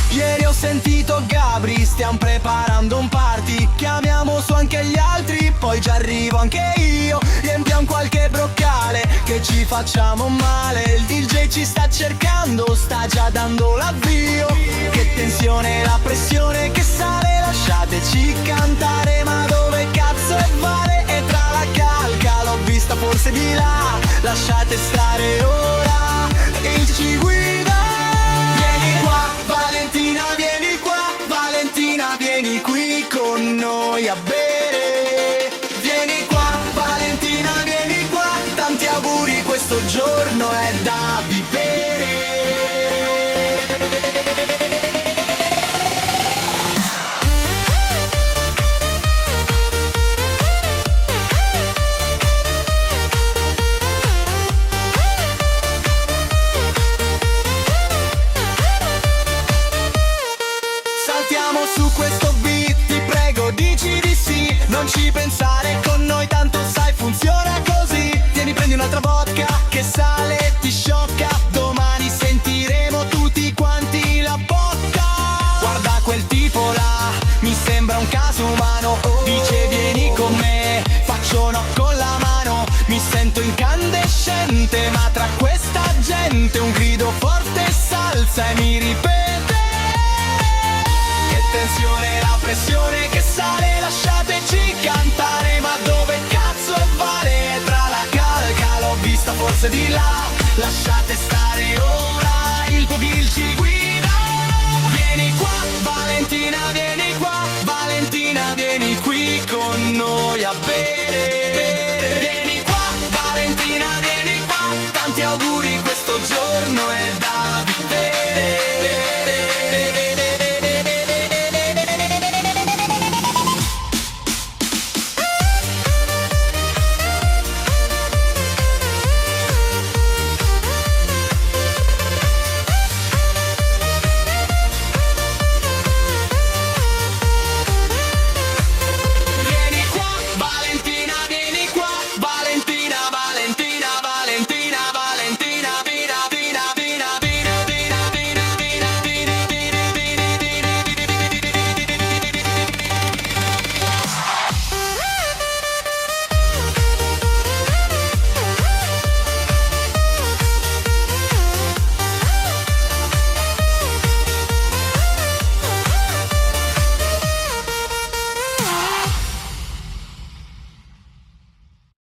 Ieri ho sentito Gabri, stiamo preparando un party. Chiamiamo su anche gli altri, poi già arrivo anche io. Riempiamo qualche broccale, che ci facciamo male. Il DJ ci sta cercando, sta già dando l'avvio. Che tensione, la pressione che sale. Lasciateci cantare, ma dove cazzo è Vale? E tra la calca, l'ho vista forse di là. Lasciate stare ora, e ci guida. Vieni qui con noi a bere. Vieni qua, Valentina, vieni qua. Tanti auguri, questo giorno è da vivere. Saltiamo su questo beat, ti prego dici di sì. Non ci pensare con noi, tanto sai funziona così. Tieni, prendi un'altra vodka che sale e ti sciocca. Domani sentiremo tutti quanti la botta. Guarda quel tipo là, mi sembra un caso umano. Dice vieni con me, faccio no con la mano. Mi sento incandescente, ma tra questa gente un grido forte salza e mi ripete. Tensione, la pressione che sale, lasciateci cantare, ma dove cazzo è Vale? Tra la calca, l'ho vista forse di là, lasciate stare ora.